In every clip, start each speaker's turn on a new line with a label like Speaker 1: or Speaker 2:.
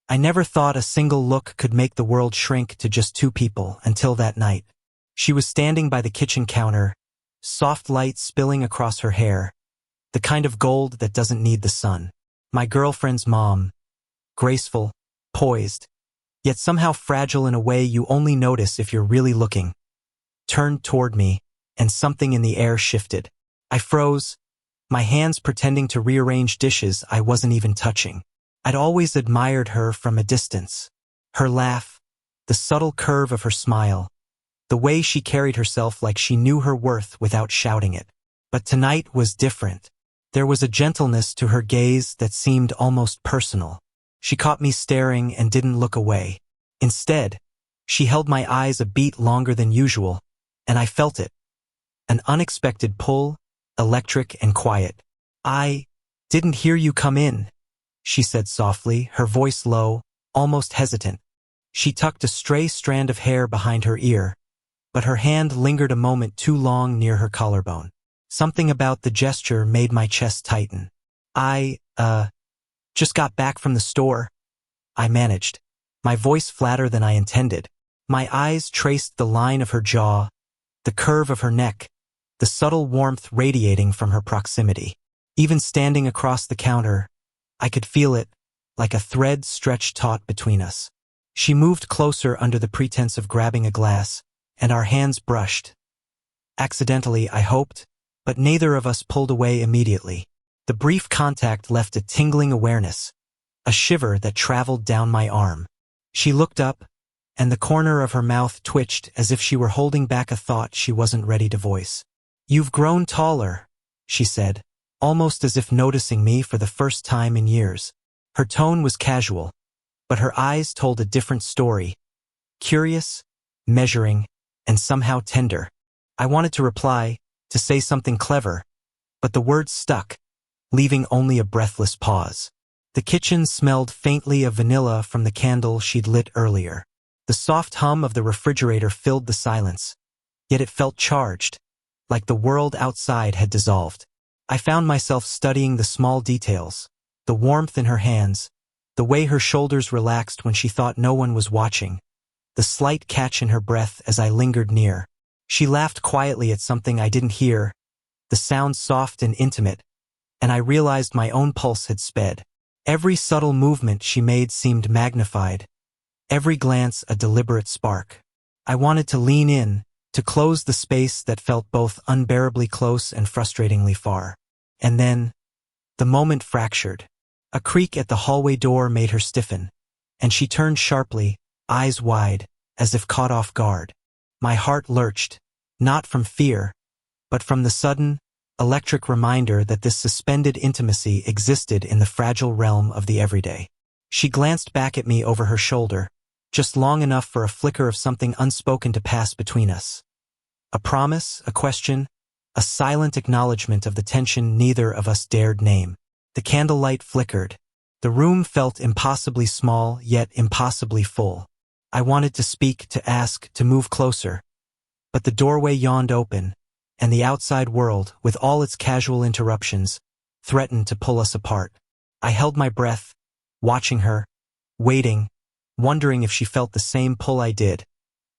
Speaker 1: I never thought a single look could make the world shrink to just two people until that night. She was standing by the kitchen counter, soft light spilling across her hair, the kind of gold that doesn't need the sun. My girlfriend's mom, graceful, poised, yet somehow fragile in a way you only notice if you're really looking, turned toward me, and something in the air shifted. I froze, my hands pretending to rearrange dishes I wasn't even touching. I'd always admired her from a distance. Her laugh, the subtle curve of her smile, the way she carried herself like she knew her worth without shouting it. But tonight was different. There was a gentleness to her gaze that seemed almost personal. She caught me staring and didn't look away. Instead, she held my eyes a beat longer than usual, and I felt it. An unexpected pull, electric and quiet. "I didn't hear you come in," she said softly, her voice low, almost hesitant. She tucked a stray strand of hair behind her ear, but her hand lingered a moment too long near her collarbone. Something about the gesture made my chest tighten. "I, just got back from the store," I managed, my voice flatter than I intended. My eyes traced the line of her jaw, the curve of her neck, the subtle warmth radiating from her proximity. Even standing across the counter, I could feel it, like a thread stretched taut between us. She moved closer under the pretense of grabbing a glass, and our hands brushed. Accidentally, I hoped, but neither of us pulled away immediately. The brief contact left a tingling awareness, a shiver that traveled down my arm. She looked up, and the corner of her mouth twitched as if she were holding back a thought she wasn't ready to voice. "You've grown taller," she said, almost as if noticing me for the first time in years. Her tone was casual, but her eyes told a different story. Curious, measuring, and somehow tender. I wanted to reply, to say something clever, but the words stuck, leaving only a breathless pause. The kitchen smelled faintly of vanilla from the candle she'd lit earlier. The soft hum of the refrigerator filled the silence, yet it felt charged, like the world outside had dissolved. I found myself studying the small details, the warmth in her hands, the way her shoulders relaxed when she thought no one was watching, the slight catch in her breath as I lingered near. She laughed quietly at something I didn't hear, the sound soft and intimate, and I realized my own pulse had sped. Every subtle movement she made seemed magnified, every glance a deliberate spark. I wanted to lean in, to close the space that felt both unbearably close and frustratingly far. And then, the moment fractured. A creak at the hallway door made her stiffen, and she turned sharply, eyes wide, as if caught off guard. My heart lurched, not from fear, but from the sudden, electric reminder that this suspended intimacy existed in the fragile realm of the everyday. She glanced back at me over her shoulder, just long enough for a flicker of something unspoken to pass between us. A promise, a question, a silent acknowledgement of the tension neither of us dared name. The candlelight flickered. The room felt impossibly small, yet impossibly full. I wanted to speak, to ask, to move closer. But the doorway yawned open, and the outside world, with all its casual interruptions, threatened to pull us apart. I held my breath, watching her, waiting, wondering if she felt the same pull I did.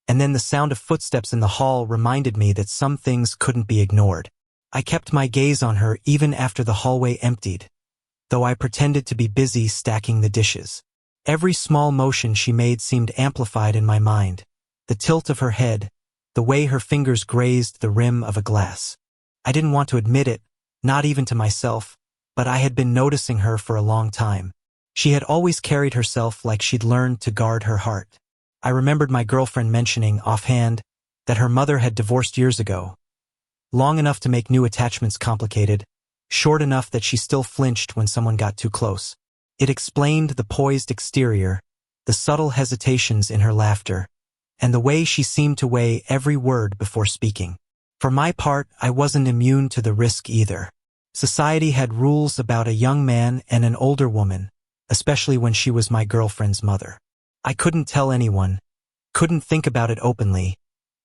Speaker 1: And then the sound of footsteps in the hall reminded me that some things couldn't be ignored. I kept my gaze on her even after the hallway emptied, though I pretended to be busy stacking the dishes. Every small motion she made seemed amplified in my mind. The tilt of her head, the way her fingers grazed the rim of a glass. I didn't want to admit it, not even to myself, but I had been noticing her for a long time. She had always carried herself like she'd learned to guard her heart. I remembered my girlfriend mentioning, offhand, that her mother had divorced years ago. Long enough to make new attachments complicated, short enough that she still flinched when someone got too close. It explained the poised exterior, the subtle hesitations in her laughter, and the way she seemed to weigh every word before speaking. For my part, I wasn't immune to the risk either. Society had rules about a young man and an older woman, especially when she was my girlfriend's mother. I couldn't tell anyone, couldn't think about it openly,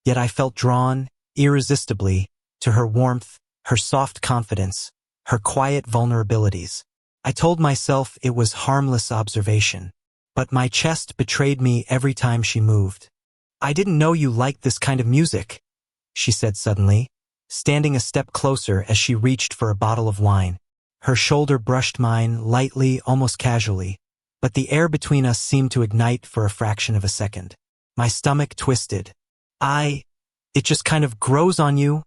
Speaker 1: yet I felt drawn, irresistibly, to her warmth, her soft confidence, her quiet vulnerabilities. I told myself it was harmless observation. but my chest betrayed me every time she moved. "I didn't know you liked this kind of music," she said suddenly, standing a step closer as she reached for a bottle of wine. Her shoulder brushed mine lightly, almost casually, but the air between us seemed to ignite for a fraction of a second. My stomach twisted. It just kind of grows on you,"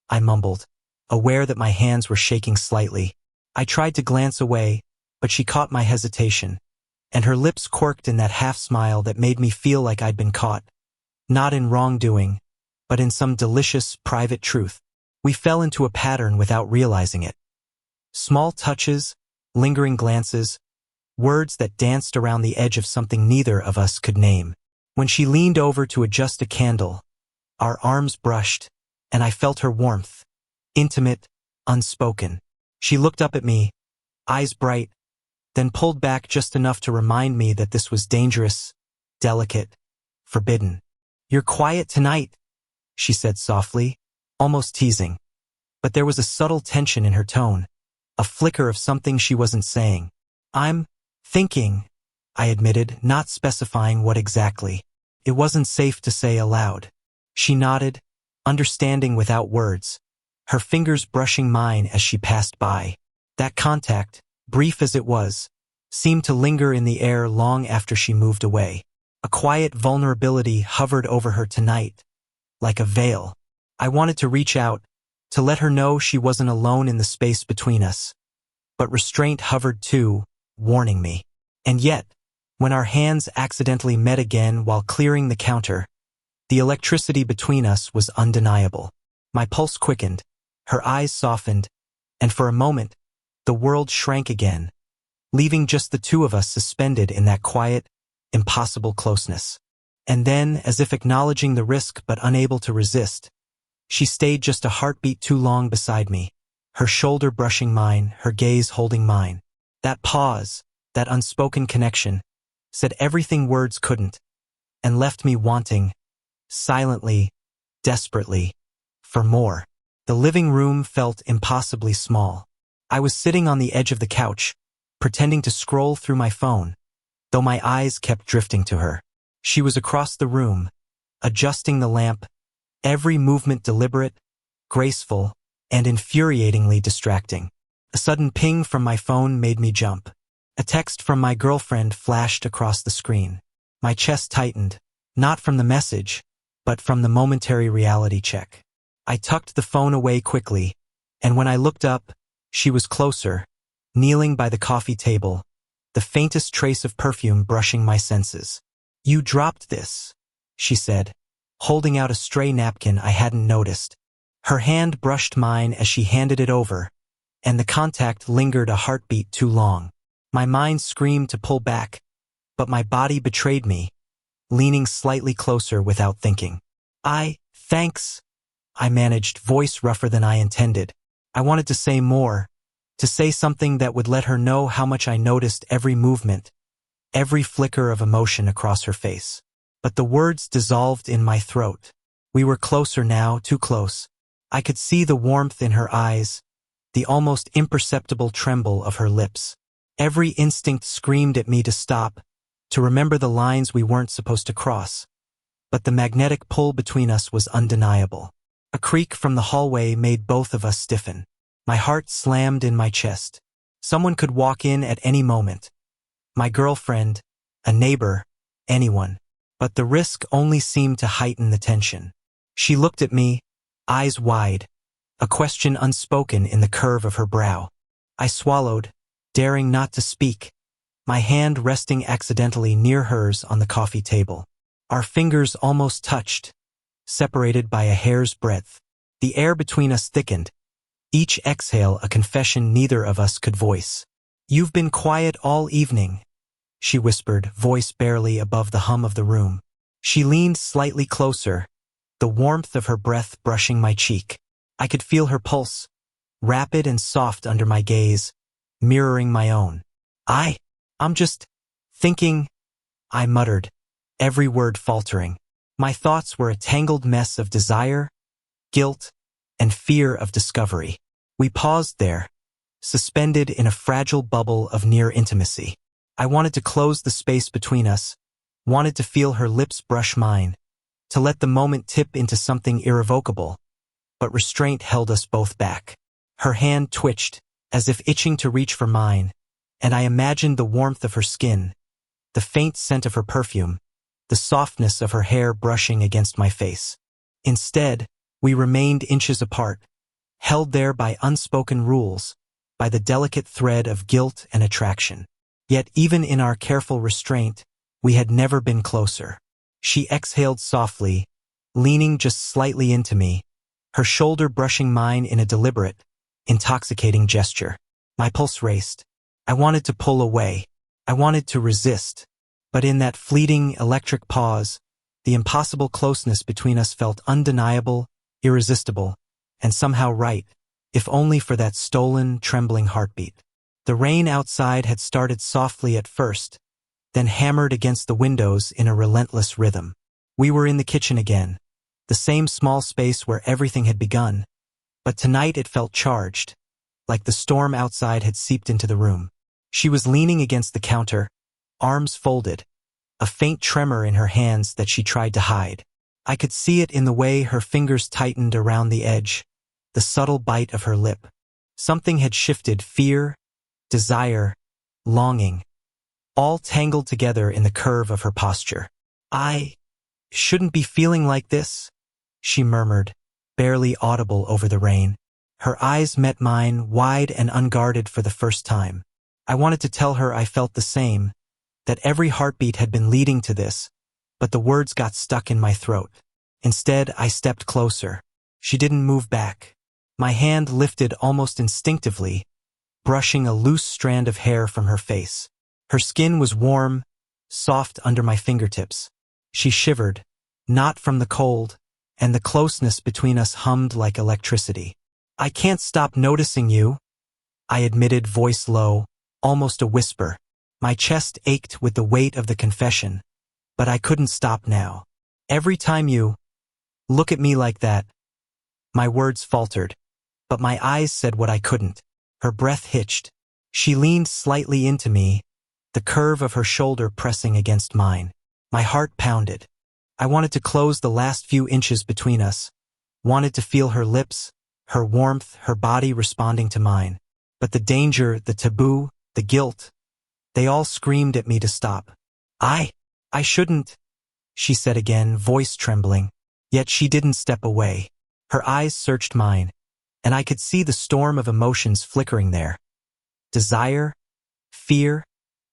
Speaker 1: I mumbled, aware that my hands were shaking slightly. I tried to glance away, but she caught my hesitation, and her lips quirked in that half-smile that made me feel like I'd been caught, not in wrongdoing, but in some delicious, private truth. We fell into a pattern without realizing it. Small touches, lingering glances, words that danced around the edge of something neither of us could name. When she leaned over to adjust a candle, our arms brushed, and I felt her warmth, intimate, unspoken. She looked up at me, eyes bright, then pulled back just enough to remind me that this was dangerous, delicate, forbidden. "You're quiet tonight," she said softly, almost teasing. But there was a subtle tension in her tone, a flicker of something she wasn't saying. "I'm thinking," I admitted, not specifying what exactly. It wasn't safe to say aloud. She nodded, understanding without words, her fingers brushing mine as she passed by. That contact, brief as it was, seemed to linger in the air long after she moved away. A quiet vulnerability hovered over her tonight, like a veil. I wanted to reach out, to let her know she wasn't alone in the space between us. But restraint hovered too, warning me. And yet, when our hands accidentally met again while clearing the counter, the electricity between us was undeniable. My pulse quickened, her eyes softened, and for a moment, the world shrank again, leaving just the two of us suspended in that quiet, impossible closeness. And then, as if acknowledging the risk but unable to resist, she stayed just a heartbeat too long beside me, her shoulder brushing mine, her gaze holding mine. That pause, that unspoken connection, said everything words couldn't, and left me wanting, silently, desperately, for more. The living room felt impossibly small. I was sitting on the edge of the couch, pretending to scroll through my phone, though my eyes kept drifting to her. She was across the room, adjusting the lamp, every movement deliberate, graceful, and infuriatingly distracting. A sudden ping from my phone made me jump. A text from my girlfriend flashed across the screen. My chest tightened, not from the message, but from the momentary reality check. I tucked the phone away quickly, and when I looked up, she was closer, kneeling by the coffee table, the faintest trace of perfume brushing my senses. "You dropped this," she said, holding out a stray napkin I hadn't noticed. Her hand brushed mine as she handed it over, and the contact lingered a heartbeat too long. My mind screamed to pull back, but my body betrayed me, leaning slightly closer without thinking. Thanks," I managed, voice rougher than I intended. I wanted to say more, to say something that would let her know how much I noticed every movement, every flicker of emotion across her face. But the words dissolved in my throat. We were closer now, too close. I could see the warmth in her eyes, the almost imperceptible tremble of her lips. Every instinct screamed at me to stop, to remember the lines we weren't supposed to cross. But the magnetic pull between us was undeniable. A creak from the hallway made both of us stiffen. My heart slammed in my chest. Someone could walk in at any moment. My girlfriend, a neighbor, anyone. But the risk only seemed to heighten the tension. She looked at me, eyes wide, a question unspoken in the curve of her brow. I swallowed, daring not to speak, my hand resting accidentally near hers on the coffee table. Our fingers almost touched, separated by a hair's breadth. The air between us thickened, each exhale a confession neither of us could voice. "You've been quiet all evening," she whispered, voice barely above the hum of the room. She leaned slightly closer, the warmth of her breath brushing my cheek. I could feel her pulse, rapid and soft under my gaze, mirroring my own. I'm just thinking," I muttered, every word faltering. My thoughts were a tangled mess of desire, guilt, and fear of discovery. We paused there, suspended in a fragile bubble of near intimacy. I wanted to close the space between us, wanted to feel her lips brush mine, to let the moment tip into something irrevocable, but restraint held us both back. Her hand twitched, as if itching to reach for mine, and I imagined the warmth of her skin, the faint scent of her perfume, the softness of her hair brushing against my face. Instead, we remained inches apart, held there by unspoken rules, by the delicate thread of guilt and attraction. Yet even in our careful restraint, we had never been closer. She exhaled softly, leaning just slightly into me, her shoulder brushing mine in a deliberate, intoxicating gesture. My pulse raced. I wanted to pull away. I wanted to resist. But in that fleeting, electric pause, the impossible closeness between us felt undeniable, irresistible, and somehow right, if only for that stolen, trembling heartbeat. The rain outside had started softly at first, then hammered against the windows in a relentless rhythm. We were in the kitchen again, the same small space where everything had begun, but tonight it felt charged, like the storm outside had seeped into the room. She was leaning against the counter, arms folded, a faint tremor in her hands that she tried to hide. I could see it in the way her fingers tightened around the edge, the subtle bite of her lip. Something had shifted: fear, desire, longing, all tangled together in the curve of her posture. "I shouldn't be feeling like this," she murmured, barely audible over the rain. Her eyes met mine, wide and unguarded for the first time. I wanted to tell her I felt the same, that every heartbeat had been leading to this, but the words got stuck in my throat. Instead, I stepped closer. She didn't move back. My hand lifted almost instinctively, brushing a loose strand of hair from her face. Her skin was warm, soft under my fingertips. She shivered, not from the cold, and the closeness between us hummed like electricity. "I can't stop noticing you," I admitted, voice low, almost a whisper. My chest ached with the weight of the confession, but I couldn't stop now. "Every time you look at me like that," my words faltered, but my eyes said what I couldn't. Her breath hitched. She leaned slightly into me, the curve of her shoulder pressing against mine. My heart pounded. I wanted to close the last few inches between us, wanted to feel her lips, her warmth, her body responding to mine. But the danger, the taboo, the guilt, they all screamed at me to stop. I shouldn't," she said again, voice trembling. Yet she didn't step away. Her eyes searched mine, and I could see the storm of emotions flickering there. Desire, fear,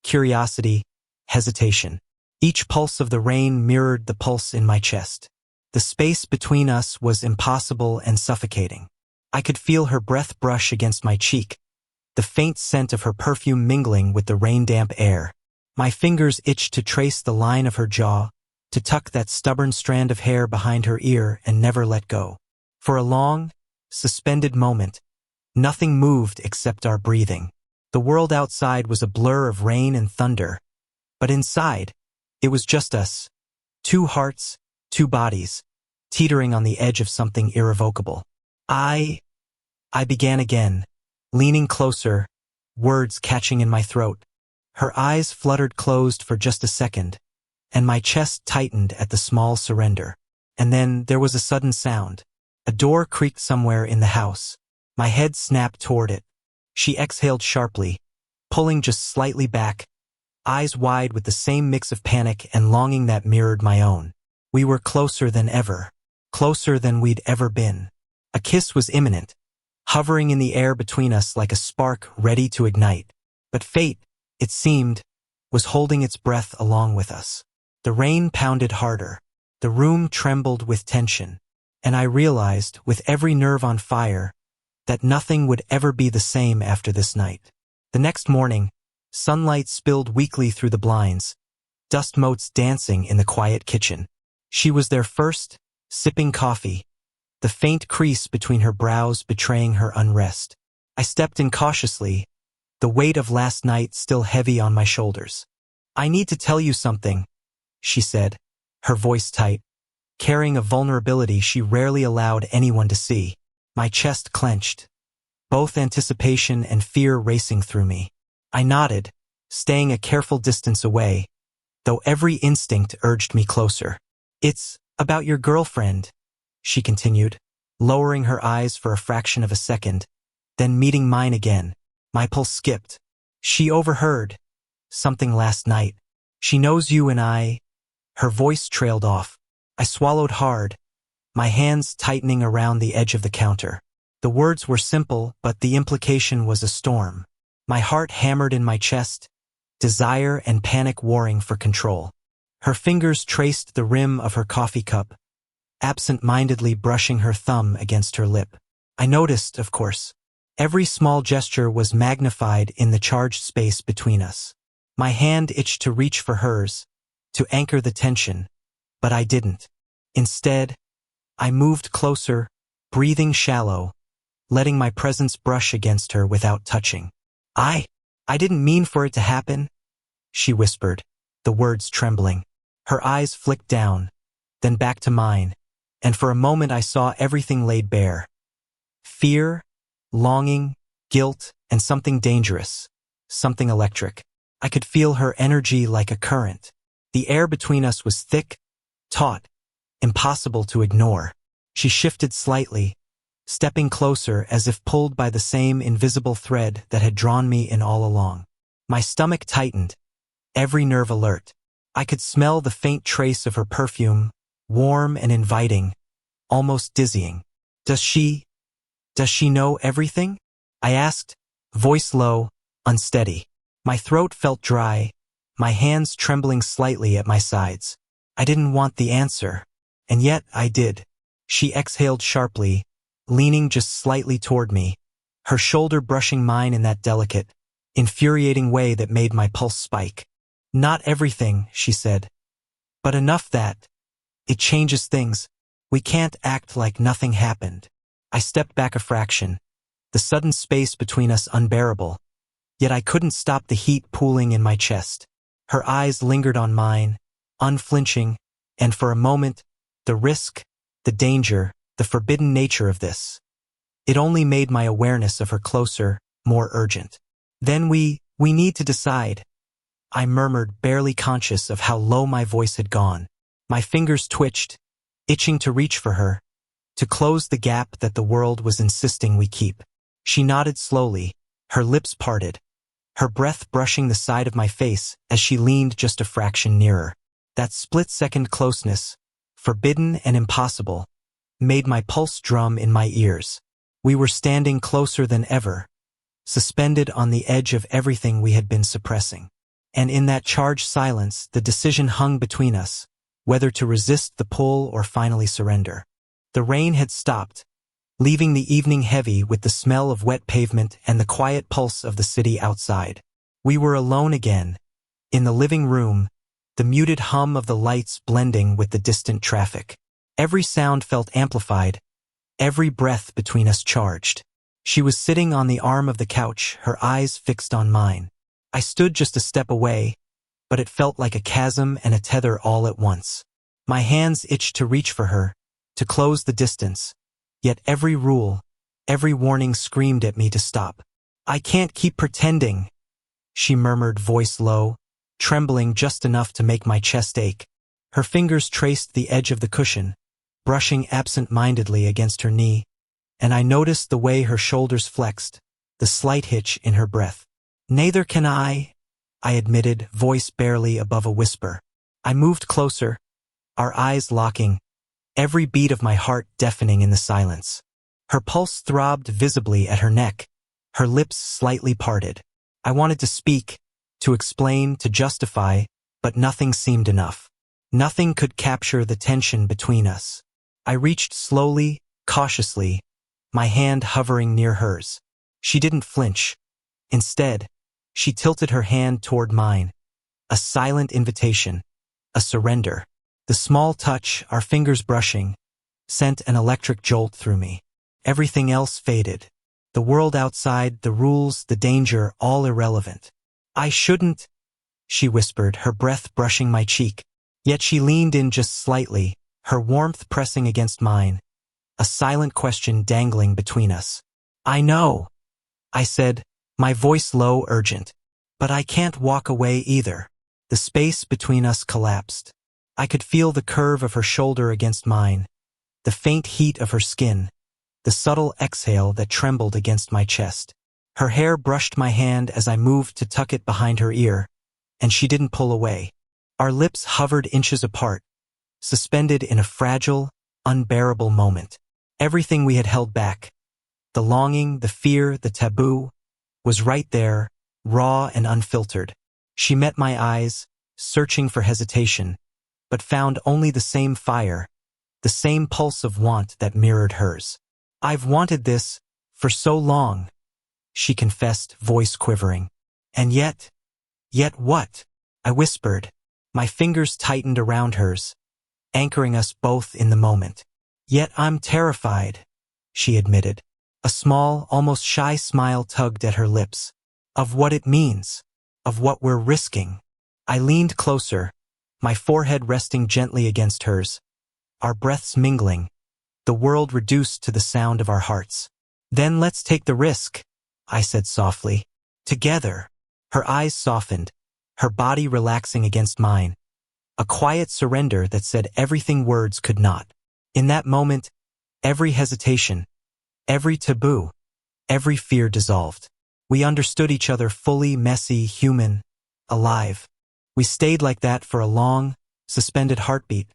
Speaker 1: curiosity, hesitation. Each pulse of the rain mirrored the pulse in my chest. The space between us was impossible and suffocating. I could feel her breath brush against my cheek, the faint scent of her perfume mingling with the rain-damp air. My fingers itched to trace the line of her jaw, to tuck that stubborn strand of hair behind her ear and never let go. For a long, suspended moment, nothing moved except our breathing. The world outside was a blur of rain and thunder, but inside, it was just us, two hearts, two bodies, teetering on the edge of something irrevocable. I began again, leaning closer, words catching in my throat. Her eyes fluttered closed for just a second, and my chest tightened at the small surrender. And then there was a sudden sound. A door creaked somewhere in the house. My head snapped toward it. She exhaled sharply, pulling just slightly back, eyes wide with the same mix of panic and longing that mirrored my own. We were closer than ever, closer than we'd ever been. A kiss was imminent, hovering in the air between us like a spark ready to ignite. But fate, it seemed, was holding its breath along with us. The rain pounded harder. The room trembled with tension. And I realized, with every nerve on fire, that nothing would ever be the same after this night. The next morning, sunlight spilled weakly through the blinds, dust motes dancing in the quiet kitchen. She was there first, sipping coffee, the faint crease between her brows betraying her unrest. I stepped in cautiously, the weight of last night still heavy on my shoulders. "I need to tell you something," she said, her voice tight, carrying a vulnerability she rarely allowed anyone to see. My chest clenched, both anticipation and fear racing through me. I nodded, staying a careful distance away, though every instinct urged me closer. "It's about your girlfriend," she continued, lowering her eyes for a fraction of a second, then meeting mine again. My pulse skipped. "She overheard something last night. She knows you and I—" Her voice trailed off. I swallowed hard, my hands tightening around the edge of the counter. The words were simple, but the implication was a storm. My heart hammered in my chest, desire and panic warring for control. Her fingers traced the rim of her coffee cup, absent-mindedly brushing her thumb against her lip. I noticed, of course. Every small gesture was magnified in the charged space between us. My hand itched to reach for hers, to anchor the tension, but I didn't. Instead, I moved closer, breathing shallow, letting my presence brush against her without touching. I didn't mean for it to happen," she whispered, the words trembling. Her eyes flicked down, then back to mine, and for a moment I saw everything laid bare. Fear, longing, guilt, and something dangerous, something electric. I could feel her energy like a current. The air between us was thick, taut, impossible to ignore. She shifted slightly, stepping closer as if pulled by the same invisible thread that had drawn me in all along. My stomach tightened, every nerve alert. I could smell the faint trace of her perfume, warm and inviting, almost dizzying. Does she know everything?" I asked, voice low, unsteady. My throat felt dry, my hands trembling slightly at my sides. I didn't want the answer, and yet I did. She exhaled sharply, leaning just slightly toward me, her shoulder brushing mine in that delicate, infuriating way that made my pulse spike. "Not everything," she said, "but enough that it changes things. We can't act like nothing happened." I stepped back a fraction, the sudden space between us unbearable, yet I couldn't stop the heat pooling in my chest. Her eyes lingered on mine, unflinching, and for a moment, the risk, the danger, the forbidden nature of this. It only made my awareness of her closer, more urgent. "Then we need to decide," I murmured, barely conscious of how low my voice had gone. My fingers twitched, itching to reach for her, to close the gap that the world was insisting we keep. She nodded slowly, her lips parted, her breath brushing the side of my face as she leaned just a fraction nearer. That split-second closeness, forbidden and impossible, made my pulse drum in my ears. We were standing closer than ever, suspended on the edge of everything we had been suppressing. And in that charged silence, the decision hung between us, whether to resist the pull or finally surrender. The rain had stopped, leaving the evening heavy with the smell of wet pavement and the quiet pulse of the city outside. We were alone again, in the living room, the muted hum of the lights blending with the distant traffic. Every sound felt amplified, every breath between us charged. She was sitting on the arm of the couch, her eyes fixed on mine. I stood just a step away, but it felt like a chasm and a tether all at once. My hands itched to reach for her, to close the distance, yet every rule, every warning screamed at me to stop. "I can't keep pretending," she murmured, voice low, trembling just enough to make my chest ache. Her fingers traced the edge of the cushion, brushing absent-mindedly against her knee, and I noticed the way her shoulders flexed, the slight hitch in her breath. "Neither can I admitted, voice barely above a whisper. I moved closer, our eyes locking, every beat of my heart deafening in the silence. Her pulse throbbed visibly at her neck, her lips slightly parted. I wanted to speak, to explain, to justify, but nothing seemed enough. Nothing could capture the tension between us. I reached slowly, cautiously, my hand hovering near hers. She didn't flinch. Instead, she tilted her hand toward mine, a silent invitation, a surrender. The small touch, our fingers brushing, sent an electric jolt through me. Everything else faded. The world outside, the rules, the danger, all irrelevant. "I shouldn't," she whispered, her breath brushing my cheek. Yet she leaned in just slightly, her warmth pressing against mine, a silent question dangling between us. "I know," I said, my voice low, urgent. But I can't walk away either. The space between us collapsed. I could feel the curve of her shoulder against mine, the faint heat of her skin, the subtle exhale that trembled against my chest. Her hair brushed my hand as I moved to tuck it behind her ear, and she didn't pull away. Our lips hovered inches apart, suspended in a fragile, unbearable moment. Everything we had held back, the longing, the fear, the taboo, was right there, raw and unfiltered. She met my eyes, searching for hesitation, but found only the same fire, the same pulse of want that mirrored hers. "I've wanted this for so long," she confessed, voice quivering. "And yet what?" I whispered. My fingers tightened around hers, anchoring us both in the moment. "Yet I'm terrified," she admitted. A small, almost shy smile tugged at her lips. "Of what it means, of what we're risking." I leaned closer, my forehead resting gently against hers, our breaths mingling, the world reduced to the sound of our hearts. "Then let's take the risk," I said softly. "Together." Her eyes softened, her body relaxing against mine, a quiet surrender that said everything words could not. In that moment, every hesitation, every taboo, every fear dissolved. We understood each other fully, messy, human, alive. We stayed like that for a long, suspended heartbeat,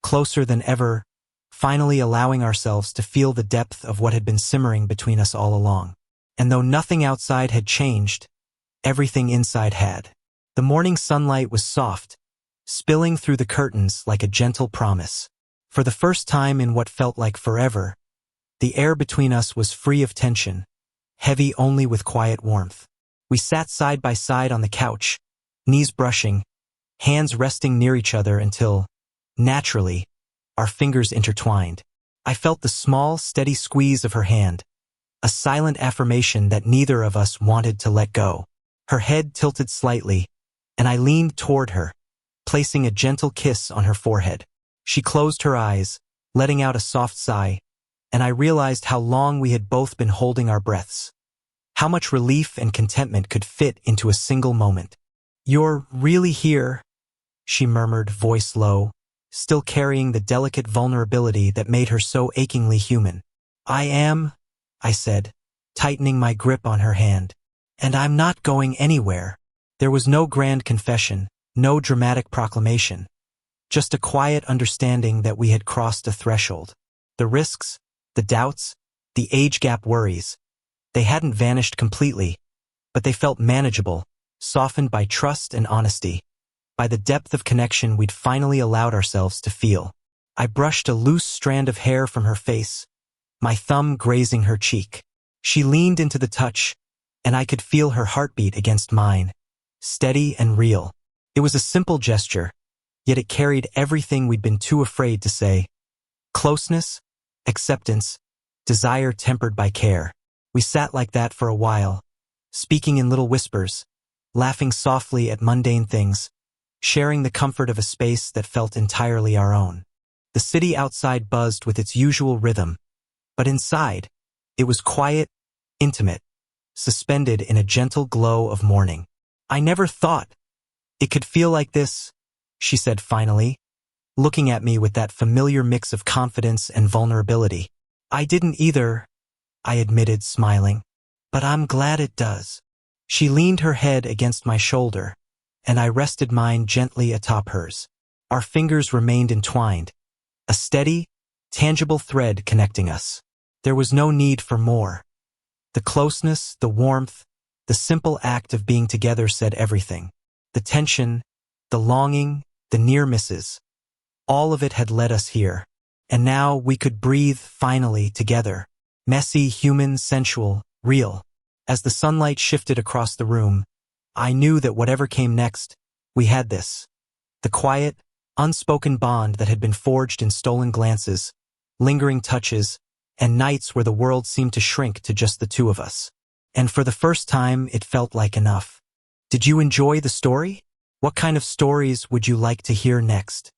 Speaker 1: closer than ever, finally allowing ourselves to feel the depth of what had been simmering between us all along. And though nothing outside had changed, everything inside had. The morning sunlight was soft, spilling through the curtains like a gentle promise. For the first time in what felt like forever, the air between us was free of tension, heavy only with quiet warmth. We sat side by side on the couch, knees brushing, hands resting near each other until, naturally, our fingers intertwined. I felt the small, steady squeeze of her hand, a silent affirmation that neither of us wanted to let go. Her head tilted slightly, and I leaned toward her, placing a gentle kiss on her forehead. She closed her eyes, letting out a soft sigh, and I realized how long we had both been holding our breaths. How much relief and contentment could fit into a single moment. "You're really here," she murmured, voice low, still carrying the delicate vulnerability that made her so achingly human. "I am," I said, tightening my grip on her hand. "And I'm not going anywhere." There was no grand confession, no dramatic proclamation, just a quiet understanding that we had crossed a threshold. The risks, the doubts, the age gap worries, they hadn't vanished completely, but they felt manageable, softened by trust and honesty, by the depth of connection we'd finally allowed ourselves to feel. I brushed a loose strand of hair from her face, my thumb grazing her cheek. She leaned into the touch, and I could feel her heartbeat against mine, steady and real. It was a simple gesture, yet it carried everything we'd been too afraid to say. Closeness, acceptance, desire tempered by care. We sat like that for a while, speaking in little whispers, laughing softly at mundane things, sharing the comfort of a space that felt entirely our own. The city outside buzzed with its usual rhythm, but inside, it was quiet, intimate, suspended in a gentle glow of morning. "I never thought it could feel like this," she said finally, looking at me with that familiar mix of confidence and vulnerability. "I didn't either," I admitted, smiling. "But I'm glad it does." She leaned her head against my shoulder, and I rested mine gently atop hers. Our fingers remained entwined, a steady, tangible thread connecting us. There was no need for more. The closeness, the warmth, the simple act of being together said everything. The tension, the longing, the near misses, all of it had led us here. And now we could breathe finally together. Messy, human, sensual, real. As the sunlight shifted across the room, I knew that whatever came next, we had this. The quiet, unspoken bond that had been forged in stolen glances, lingering touches, and nights where the world seemed to shrink to just the two of us. And for the first time, it felt like enough. Did you enjoy the story? What kind of stories would you like to hear next?